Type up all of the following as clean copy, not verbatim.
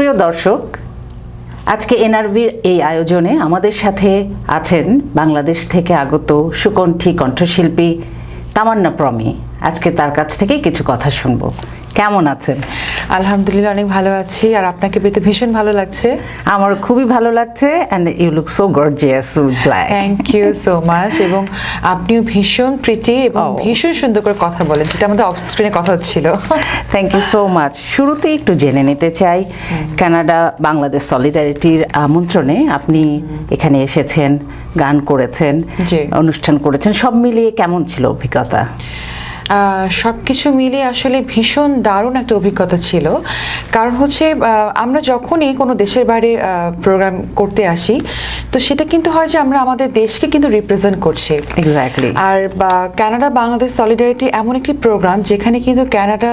সুপ্রিয় দর্শক, আজকে এনআরবির এই আয়োজনে আমাদের সাথে আছেন বাংলাদেশ থেকে আগত সুকণ্ঠী কণ্ঠশিল্পী তামান্না প্রমি। আজকে তার কাছ থেকে কিছু কথা শুনবো। কেমন আছেন? আলহামদুলিল্লাহ, অনেক ভালো আছি। আর আপনাকে পেতে ভীষণ ভালো লাগছে। আমার খুবই ভালো লাগছে। And you look so gorgeous with black. Thank you so much. এবং আপনিও ভীষণ প্রিটি এবং ভীষণ সুন্দর করে কথা বলেন, যেটা আমাদের অফ স্ক্রিনে কথা হচ্ছিল। Thank you so much. শুরুতে একটু জেনে নিতে চাই, কানাডা বাংলাদেশ সলিডারিটির আমন্ত্রণে আপনি এখানে এসেছেন, গান করেছেন, অনুষ্ঠান করেছেন, সব মিলিয়ে কেমন ছিল অভিজ্ঞতা? সব কিছু মিলিয়ে আসলে ভীষণ দারুণ একটা অভিজ্ঞতা ছিল। কারণ হচ্ছে আমরা যখনই কোনো দেশের বাইরে প্রোগ্রাম করতে আসি, তো সেটা কিন্তু হয় যে আমরা আমাদের দেশকে কিন্তু রিপ্রেজেন্ট করছি। এক্স্যাক্টলি। আর কানাডা বাংলাদেশ সলিডারিটি এমন একটি প্রোগ্রাম যেখানে কিন্তু কানাডা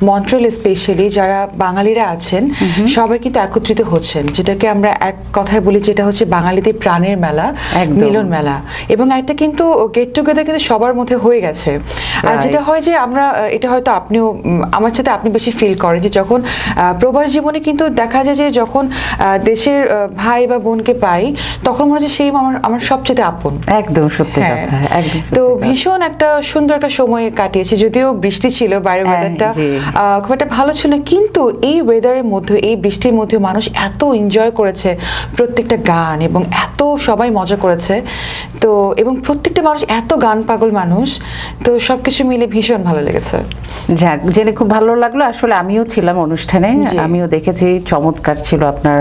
মন্ট্রিয়াল স্পেশালি যারা বাঙালিরা আছেন সবাই কিন্তু একত্রিত হচ্ছেন, যেটাকে আমরা এক কথায় বলি যেটা হচ্ছে বাঙালিদের প্রাণের মেলা, মিলন মেলা। এবং একটা কিন্তু গেট টুগেদার কিন্তু সবার মধ্যে হয়ে গেছে। আর যেটা হয় যে আমরা এটা হয়তো আপনিও আমার সাথে আপনি বেশি ফিল করেন যে যখন প্রবাস জীবনে কিন্তু দেখা যায় যে যখন দেশের ভাই বা বোনকে পাই তখন মনে হচ্ছে সেই আমার সবচেয়ে আপন। একদম সত্যি কথা। তো ভীষণ একটা সুন্দর একটা সময় কাটিয়েছি, যদিও বৃষ্টি ছিল, বাইরের ওয়েদারটা খুব একটা ভালো ছিল না, কিন্তু এই ওয়েদারের মধ্যে, এই বৃষ্টির মধ্যে মানুষ এত এনজয় করেছে প্রত্যেকটা গান, এবং এত সবাই মজা করেছে। তো এবং প্রত্যেকটা মানুষ এত গান পাগল মানুষ, তো সবকিছু মিলে ভীষণ ভালো লেগেছে। যাক, জেনে খুব ভালো লাগলো। আসলে আমিও ছিলাম অনুষ্ঠানে, আমিও দেখেছি চমৎকার ছিল আপনার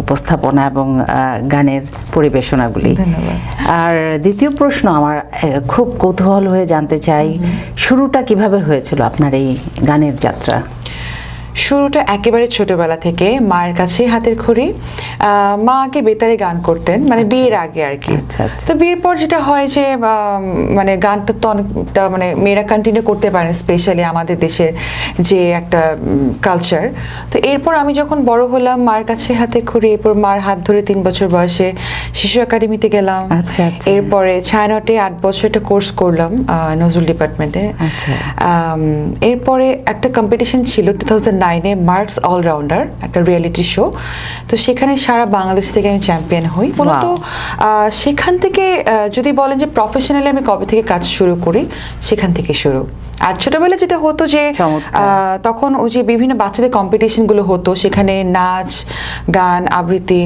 উপস্থাপনা এবং গানের পরিবেশনাগুলি। ধন্যবাদ। আর দ্বিতীয় প্রশ্ন আমার খুব কৌতূহল হয়ে জানতে চাই, শুরুটা কিভাবে হয়েছিল আপনার এই গানের যাত্রা? শুরুটা একেবারে ছোটবেলা থেকে মায়ের কাছেই হাতের খড়ি। মা আগে বেতারে গান করতেন, মানে বিয়ের আগে আর কি। তো বিয়ের পর যেটা হয় যে মানে গানটা তো অনেকটা মানে মেয়েরা কন্টিনিউ করতে পারেন, স্পেশালি আমাদের দেশের যে একটা কালচার। তো এরপর আমি যখন বড় হলাম, মার কাছে হাতে খড়ি, এরপর মার হাত ধরে 3 বছর বয়সে শিশু একাডেমিতে গেলাম। এরপরে ছায়ানটে 8 বছর একটা কোর্স করলাম নজরুল ডিপার্টমেন্টে। এরপরে একটা কম্পিটিশন ছিল 2009 মার্কস অলরাউন্ডার, একটা রিয়েলিটি শো। তো সেখানে সারা বাংলাদেশ থেকে আমি চ্যাম্পিয়ন হই। মূলত সেখান থেকে যদি বলেন যে প্রফেশনালি আমি কবে থেকে কাজ শুরু করি, সেখান থেকে শুরু। আর ছোটবেলায় যেটা হতো যে তখন ওই যে বিভিন্ন বাচ্চাদের কম্পিটিশনগুলো হতো, সেখানে নাচ গান আবৃত্তি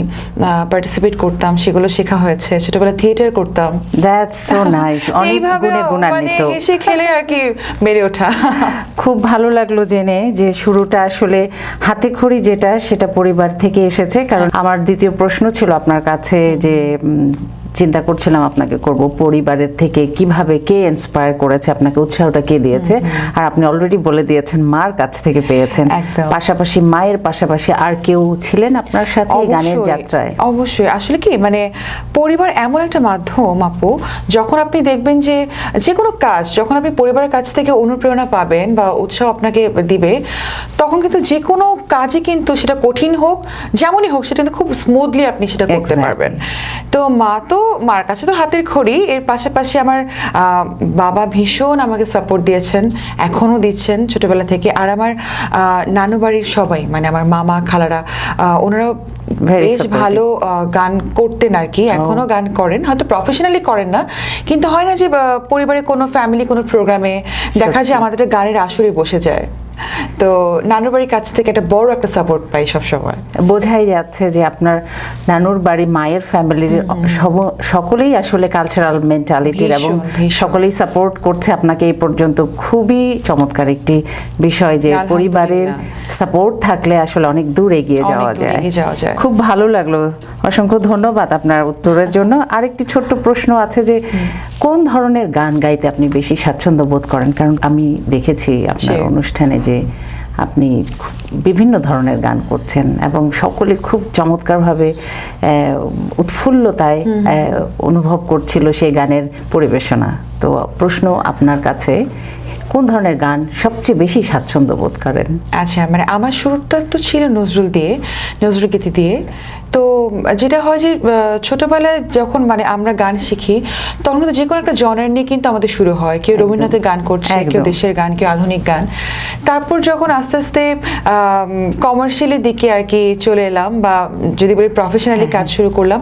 পার্টিসিপেট করতাম, সেগুলো শেখা হয়েছে। ছোটবেলায় থিয়েটার করতাম। That's so nice. অনেক গুণে গুণান্বিত, এসে খেলে আর কি বেড়ে ওঠা। খুব ভালো লাগলো জেনে যে শুরুটা আসলে হাতে খড়ি যেটা, সেটা পরিবার থেকে এসেছে। কারণ আমার দ্বিতীয় প্রশ্ন ছিল আপনার কাছে যে চিন্তা করছিলাম আপনাকে করব, পরিবারের থেকে কিভাবে, কে ইন্সপায়ার করেছে আপনাকে, উৎসাহটা কে দিয়েছে? আর আপনি অলরেডি বলে দিয়েছেন মার কাছ থেকে পেয়েছেন। পাশাপাশি মায়ের পাশাপাশি আর কেউ ছিলেন আপনার সাথে গানের যাত্রায়? অবশ্যই। আসলে কি মানে পরিবার এমন একটা মাধ্যম আপু, যখন আপনি দেখবেন যে যে কোনো কাজ যখন আপনি পরিবারের কাছ থেকে অনুপ্রেরণা পাবেন বা উৎসাহ আপনাকে দিবে, তখন কিন্তু যে কোনো কাজই কিন্তু সেটা কঠিন হোক যেমনই হোক, সেটা কিন্তু খুব স্মুথলি আপনি সেটা করতে পারবেন। তো মার কাছে তো হাতের খড়ি, এর পাশাপাশি আমার বাবা ভীষণ আমাকে সাপোর্ট দিয়েছেন, এখনও দিচ্ছেন ছোটবেলা থেকে। আর আমার নানু বাড়ির সবাই, মানে আমার মামা খালারা, ওনারাও বেশ ভালো গান করতেন আর কি, এখনো গান করেন, হয়তো প্রফেশনালি করেন না, কিন্তু হয় না যে পরিবারে কোনো ফ্যামিলি কোনো প্রোগ্রামে দেখা যায় আমাদের গানের আসরে বসে যায়। তো নানুর বাড়ির কাছ থেকে একটা বড় একটা সাপোর্ট পাই সবসময়। বোঝাই যাচ্ছে যে আপনার নানুর বাড়ি, মায়ের ফ্যামিলির সকলেই আসলে কালচারাল মেন্টালিটির এবং সকলেই সাপোর্ট করছে আপনাকে এই পর্যন্ত। খুবই চমৎকার একটি বিষয় যে পরিবারের সাপোর্ট থাকলে আসলে অনেক দূর এগিয়ে যাওয়া যায়। খুব ভালো লাগলো, অসংখ্য ধন্যবাদ আপনার উত্তরের জন্য। আরেকটি ছোট্ট প্রশ্ন আছে যে কোন ধরনের গান গাইতে আপনি বেশি স্বাচ্ছন্দ্য বোধ করেন? কারণ আমি দেখেছি আপনার অনুষ্ঠানে যে আপনি বিভিন্ন ধরনের গান করছেন এবং সকলে খুব চমৎকারভাবে উৎফুল্লতায় অনুভব করছিল সেই গানের পরিবেশনা। তো প্রশ্ন আপনার কাছে, কোন ধরনের গান সবচেয়ে বেশি স্বাচ্ছন্দ্য বোধ করেন? আচ্ছা, মানে আমার শুরুটা তো ছিল নজরুল গীতি দিয়ে, তো যেটা হয় যে ছোটবেলায় যখন মানে আমরা গান শিখি তখন কিন্তু যে কোনো একটা জনার নিয়ে কিন্তু আমাদের শুরু হয়, কেউ রবীন্দ্রনাথের গান করছে, কেউ একদম। দেশের গান, কেউ আধুনিক গান। তারপর যখন আস্তে আস্তে কমার্শিয়ালের দিকে আর কি চলে এলাম বা যদি বলি প্রফেশনালি কাজ শুরু করলাম,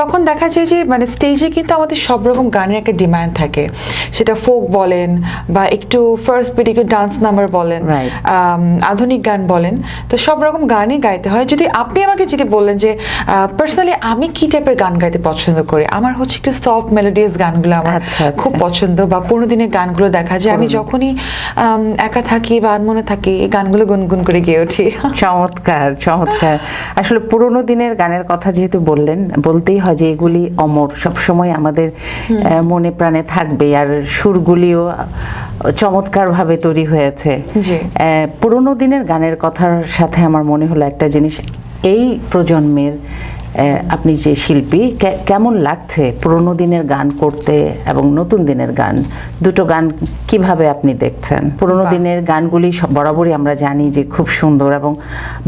তখন দেখা যায় যে মানে স্টেজে কিন্তু আমাদের সব রকম গানের একটা ডিমান্ড থাকে, সেটা ফোক বলেন বা একটু ফার্স্ট বিট একটু ডান্স নাম্বার বলেন, Right. আধুনিক গান বলেন, তো সব রকম গানই গাইতে হয়। যদি আপনি আমাকে যেটি বললেন যে পার্সোনালি আমি কি টাইপের গান গাইতে পছন্দ করি, আমার হচ্ছে একটু সফট মেলোডিয়াস গানগুলো আমার আচ্ছা, আচ্ছা। খুব পছন্দ, বা পুরোনো দিনের গানগুলো দেখা যায় আমি যখনই একা থাকি বা আনমনে থাকি এই গানগুলো গুনগুন করে গেয়ে উঠি। চমৎকার চমৎকার। আসলে পুরোনো দিনের গানের কথা যেহেতু বললেন, বলতেই হয় যে এগুলি অমর, সবসময় আমাদের মনে প্রাণে থাকবে, আর সুরগুলিও চমৎকারভাবে তৈরি হয়েছে। জি। পুরোনো দিনের গানের কথার সাথে আমার মনে হলো একটা জিনিস, এই প্রজন্মের আপনি যে শিল্পী, কেমন লাগছে পুরোনো দিনের গান করতে এবং নতুন দিনের গান, দুটো গান কিভাবে আপনি দেখছেন? পুরোনো দিনের গানগুলি বরাবরই আমরা জানি যে খুব সুন্দর এবং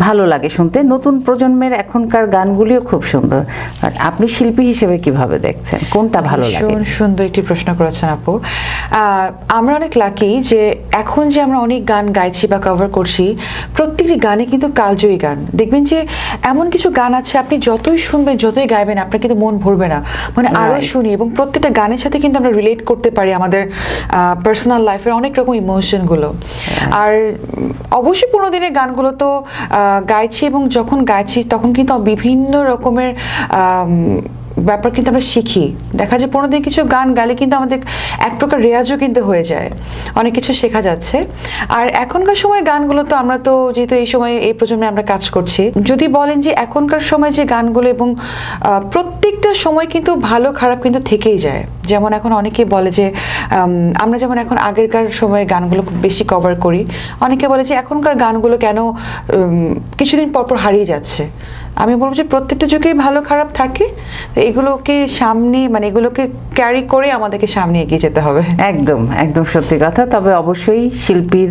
ভালো লাগে শুনতে, নতুন প্রজন্মের এখনকার গানগুলিও খুব সুন্দর। আর আপনি শিল্পী হিসেবে কিভাবে দেখছেন, কোনটা ভালো লাগে? ভীষণ সুন্দর একটি প্রশ্ন করেছেন আপু। আমরা অনেক লাকি যে এখন যে আমরা অনেক গান গাইছি বা কভার করছি, প্রত্যেকটি গানে কিন্তু কালজয়ী গান। দেখবেন যে এমন কিছু গান আছে আপনি যতই শুনবেন যতই গাইবেন আপনার কিন্তু মন ভরবে না, মানে আরো Right. শুনি, এবং প্রত্যেকটা গানের সাথে কিন্তু আমরা রিলেট করতে পারি আমাদের পার্সোনাল লাইফের অনেক রকম ইমোশনগুলো। আর অবশ্যই পুরোনো দিনের গানগুলো তো গাইছি, এবং যখন গাইছি তখন কিন্তু বিভিন্ন রকমের ব্যাপার কিন্তু আমরা শিখি। দেখা যায় পুরোনো দিন কিছু গান গাইলে কিন্তু আমাদের এক প্রকার রেয়াজও কিন্তু হয়ে যায়, অনেক কিছু শেখা যাচ্ছে। আর এখনকার সময় গানগুলো তো আমরা তো যেহেতু এই সময়ে এই প্রজন্মে আমরা কাজ করছি, যদি বলেন যে এখনকার সময় যে গানগুলো, এবং প্রত্যেকটা সময় কিন্তু ভালো খারাপ কিন্তু থেকেই যায়। যেমন এখন অনেকেই বলে যে আমরা যেমন এখন আগেরকার সময়ে গানগুলো খুব বেশি কভার করি, অনেকে বলে যে এখনকার গানগুলো কেন কিছুদিন পর পর হারিয়ে যাচ্ছে। আমি বলবো যে প্রত্যেকটা যুগেই ভালো খারাপ থাকে, এগুলোকে সামনে মানে এগুলোকে ক্যারি করে আমাদেরকে সামনে এগিয়ে যেতে হবে। একদম একদম সত্যি কথা। তবে অবশ্যই শিল্পীর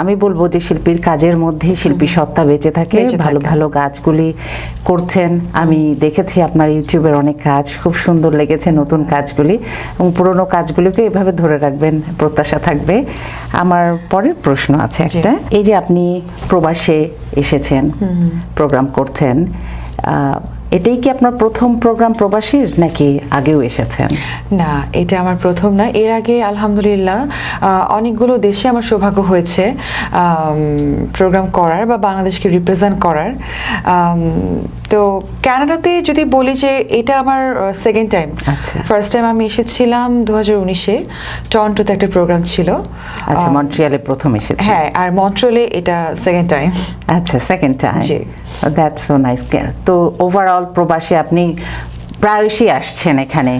আমি বলবো যে শিল্পীর কাজের মধ্যে শিল্পী সত্তা বেঁচে থাকে। ভালো ভালো কাজগুলি করছেন, আমি দেখেছি আপনার ইউটিউবের অনেক কাজ, খুব সুন্দর লেগেছে নতুন কাজগুলি, এবং পুরনো কাজগুলিকে এভাবে ধরে রাখবেন প্রত্যাশা থাকবে। আমার পরের প্রশ্ন আছে একটা, এই যে আপনি প্রবাসে এসেছেন, প্রোগ্রাম করছেন, এটাই কি আপনার প্রথম প্রোগ্রাম প্রবাসীর, নাকি আগেও এসেছেন? না, এটা আমার প্রথম না। এর আগে আলহামদুলিল্লাহ অনেকগুলো দেশে আমার সৌভাগ্য হয়েছে প্রোগ্রাম করার বা বাংলাদেশকে রিপ্রেজেন্ট করার। তো কানাডাতে যদি বলি যে এটা আমার সেকেন্ড টাইম। আচ্ছা। ফার্স্ট টাইম আমি এসেছিলাম 2019-এ, টরন্টোতে একটা প্রোগ্রাম ছিল। আচ্ছা, মন্ট্রিয়ালে প্রথম এসেছেন? হ্যাঁ, আর মন্ট্রিয়ালে এটা সেকেন্ড টাইম। আচ্ছা, second time. G. That's so nice. তো ওভারঅল প্রবাসী আপনি প্রায়শই আসছেন এখানে?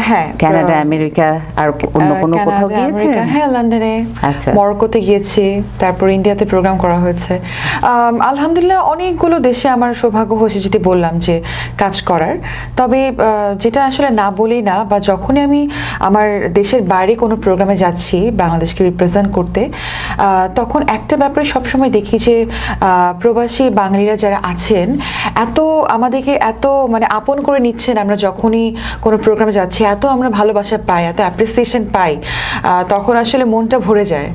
হ্যাঁ, কানাডা, আমেরিকা, আর অন্য কোনো কোথাও কানাডা, গিয়েছেন? আমেরিকা, হ্যাঁ, লন্ডনে, আচ্ছা। মরক্কোতে গিয়েছি, তারপর ইন্ডিয়াতে প্রোগ্রাম করা হয়েছে। আলহামদুলিল্লাহ অনেকগুলো দেশে আমার সৌভাগ্য হয়েছে, যেটি বললাম যে কাজ করার। তবে যেটা আসলে না বলি না, বা যখনই আমি আমার দেশের বাইরে কোনো প্রোগ্রামে যাচ্ছি বাংলাদেশকে রিপ্রেজেন্ট করতে, তখন একটা ব্যাপারে সবসময় দেখি যে প্রবাসী বাঙালিরা যারা আছেন এত আমাদেরকে এত মানে আপন করে নিচ্ছেন। আমরা যখনই কোনো প্রোগ্রামে যাচ্ছি এত আমরা ভালোবাসা পাই, এত অ্যাপ্রিসিয়েশন পাই, তখন আসলে মনটা ভরে যায়।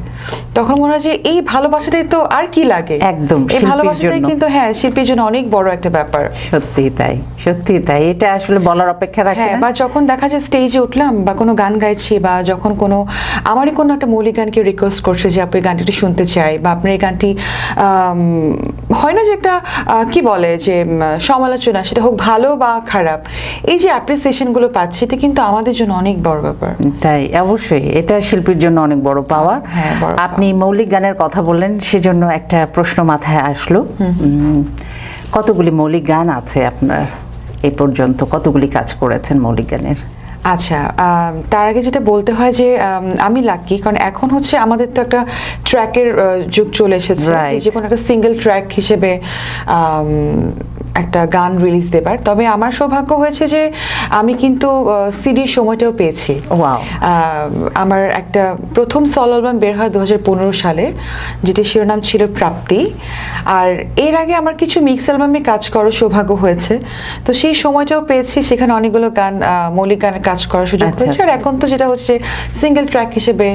তখন মনে হয় যে এই ভালোবাসাটাই তো আর কি লাগে। একদম, এই ভালোবাসাটাই কিন্তু হ্যাঁ শিল্পীর জন্য অনেক বড় একটা ব্যাপার। সত্যি তাই, সত্যি তাই। এটা আসলে বলার অপেক্ষা রাখে হ্যাঁ, না। বা যখন দেখা যায় স্টেজে উঠলাম বা কোনো গান গাইছি, বা যখন কোনো আমারই কোনো একটা মৌলিক গান কেউ রিকোয়েস্ট করছে যে আপনি এই গানটি একটু শুনতে চাই, বা আপনার এই গানটি হয় না যে একটা কি বলে যে সমালোচনা, সেটা হোক ভালো বা খারাপ, এই যে অ্যাপ্রিসিয়েশনগুলো পাচ্ছি, এটা কিন্তু আমাদের জন্য অনেক বড় ব্যাপার। তাই, অবশ্যই এটা শিল্পীর জন্য অনেক বড় পাওয়া। হ্যাঁ, বড় পাওয়া। আপনি মৌলিক গানের কথা বললেন, সেজন্য একটা প্রশ্ন মাথায় আসলো। কতগুলি মৌলিক গান আছে আপনার এই পর্যন্ত, কতগুলি কাজ করেছেন মৌলিক গানের? আচ্ছা, তার আগে যেটা বলতে হয় যে আমি লাকি, কারণ এখন হচ্ছে আমাদের তো একটা ট্র্যাকের যুগ চলে এসেছে, যে কোনো একটা সিঙ্গেল ট্র্যাক হিসেবে একটা গান রিলিজ দেবার। তবে আমার সৌভাগ্য হয়েছে যে আমি কিন্তু সিডির সময়টাও পেয়েছি। Wow. আমার একটা প্রথম সলো অ্যালবাম বের হয় 2015 সালে, যেটি শিরোনাম ছিল প্রাপ্তি। আর এর আগে আমার কিছু মিক্স অ্যালবামে কাজ করার সৌভাগ্য হয়েছে, তো সেই সময়টাও পেয়েছি, সেখানে অনেকগুলো গান মৌলিক গানের কাজ করার সুযোগ আচ্ছা, হয়েছে। আর আচ্ছা। এখন তো যেটা হচ্ছে সিঙ্গেল ট্র্যাক হিসেবে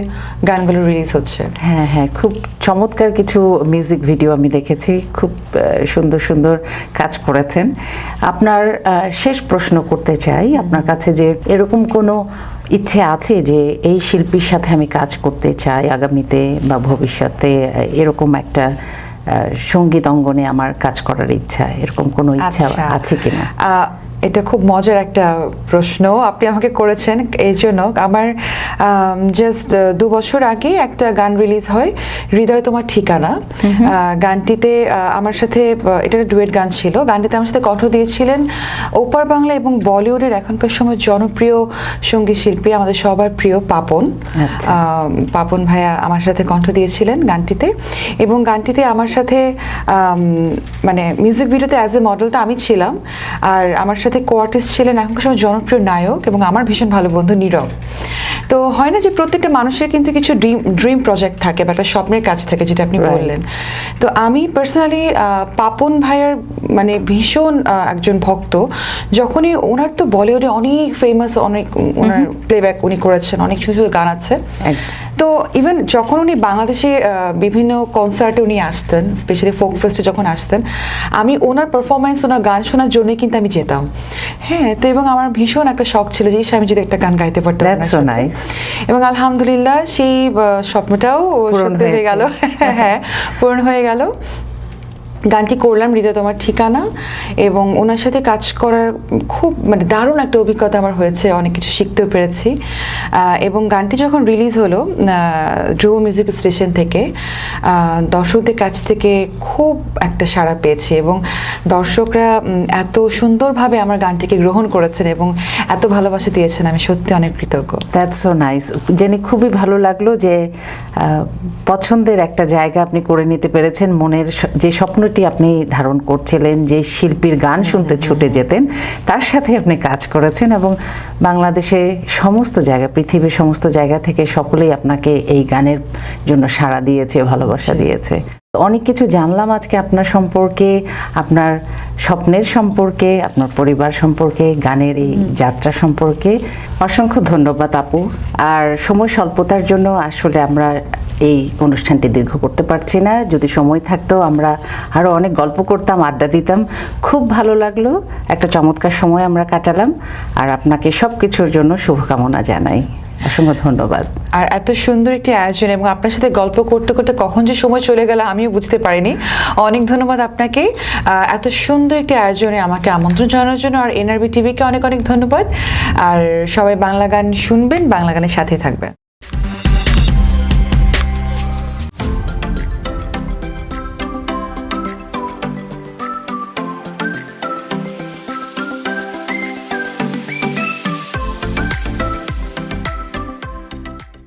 গানগুলো রিলিজ হচ্ছে। হ্যাঁ হ্যাঁ, খুব চমৎকার কিছু মিউজিক ভিডিও আমি দেখেছি, খুব সুন্দর সুন্দর কাজ করেছেন। আপনার শেষ প্রশ্ন করতে চাই আপনার কাছে, যে এরকম কোনো ইচ্ছে আছে যে এই শিল্পীর সাথে আমি কাজ করতে চাই আগামীতে বা ভবিষ্যতে, এরকম একটা সঙ্গীত অঙ্গনে আমার কাজ করার ইচ্ছা, এরকম কোনো ইচ্ছা আচ্ছা। আছে কিনা? এটা খুব মজার একটা প্রশ্ন আপনি আমাকে করেছেন। এই জন্য আমার জাস্ট 2 বছর আগে একটা গান রিলিজ হয়, হৃদয় তোমার ঠিকানা। গানটিতে আমার সাথে, এটা একটা ডুয়েট গান ছিল, গানটিতে আমার সাথে কণ্ঠ দিয়েছিলেন ওপার বাংলা এবং বলিউডের এখনকার সময় জনপ্রিয় সঙ্গীত শিল্পী, আমাদের সবার প্রিয় পাপন। আচ্ছা। পাপন ভাইয়া আমার সাথে কণ্ঠ দিয়েছিলেন গানটিতে, এবং গানটিতে আমার সাথে মানে মিউজিক ভিডিওতে অ্যাজ এ মডেল তো আমি ছিলাম, আর আমার সাথে কো-আর্টিস্ট ছিলেন এখনকার সময় জনপ্রিয় নায়ক এবং আমার ভীষণ ভালো বন্ধু নীরব। তো হয় না যে প্রত্যেকটা মানুষের কিন্তু কিছু ড্রিম প্রজেক্ট থাকে বা একটা স্বপ্নের কাজ থাকে, যেটা আপনি Right. বললেন। তো আমি পার্সোনালি পাপন ভাইয়ার মানে ভীষণ একজন ভক্ত। যখনই ওনার তো বলিউডে অনেক ফেমাস, অনেক ওনার প্লেব্যাক উনি করেছেন, অনেক ছোটো ছোটো গান আছে। তো ইভেন যখন উনি বাংলাদেশে বিভিন্ন কনসার্টে উনি আসতেন, স্পেশালি ফোক ফেস্টে যখন আসতেন, আমি ওনার পারফরমেন্স, ওনার গান শোনার জন্যই কিন্তু আমি যেতাম। হ্যাঁ, তো এবং আমার ভীষণ একটা শখ ছিল যে আমি যদি একটা গান গাইতে পারতাম That's ওনার so সাথে। nice. এবং আলহামদুলিল্লাহ সেই স্বপ্নটাও পূরণ সত্যি হয়ে হয়েছে। গেল। হ্যাঁ, পূরণ হয়ে গেল। গানটি করলাম হৃদয় তোমার ঠিকানা, এবং ওনার সাথে কাজ করার খুব মানে দারুণ একটা অভিজ্ঞতা আমার হয়েছে, অনেক কিছু শিখতেও পেরেছি। এবং গানটি যখন রিলিজ হলো ধ্রুব মিউজিক স্টেশন থেকে, দর্শকদের কাছ থেকে খুব একটা সাড়া পেয়েছে, এবং দর্শকরা এত সুন্দরভাবে আমার গানটিকে গ্রহণ করেছেন এবং এত ভালোবাসা দিয়েছেন, আমি সত্যি অনেক কৃতজ্ঞ। That's so nice. জেনে খুবই ভালো লাগলো যে পছন্দের একটা জায়গা আপনি করে নিতে পেরেছেন। মনের যে স্বপ্নটি আপনি ধারণ করছিলেন, যে শিল্পীর গান শুনতে ছুটে যেতেন, তার সাথে আপনি কাজ করেছেন, এবং বাংলাদেশে সমস্ত জায়গা, পৃথিবীর সমস্ত জায়গা থেকে সকলেই আপনাকে এই গানের জন্য সাড়া দিয়েছে, ভালোবাসা দিয়েছে। অনেক কিছু জানলাম আজকে আপনার সম্পর্কে, আপনার স্বপ্নের সম্পর্কে, আপনার পরিবার সম্পর্কে, গানের এই যাত্রা সম্পর্কে। অসংখ্য ধন্যবাদ আপু। আর সময় স্বল্পতার জন্য আসলে আমরা এই অনুষ্ঠানটি দীর্ঘ করতে পারছি না। যদি সময় থাকতো আমরা আরও অনেক গল্প করতাম, আড্ডা দিতাম। খুব ভালো লাগলো, একটা চমৎকার সময় আমরা কাটালাম। আর আপনাকে সব কিছুর জন্য শুভকামনা জানাই। অসংখ্য ধন্যবাদ। আর এত সুন্দর একটি আয়োজন, এবং আপনার সাথে গল্প করতে করতে কখন যে সময় চলে গেল আমিও বুঝতে পারিনি। অনেক ধন্যবাদ আপনাকে এত সুন্দর একটি আয়োজনে আমাকে আমন্ত্রণ জানানোর জন্য। আর এনআরবি টিভিকে অনেক অনেক ধন্যবাদ। আর সবাই বাংলা গান শুনবেন, বাংলা গানের সাথে থাকবেন।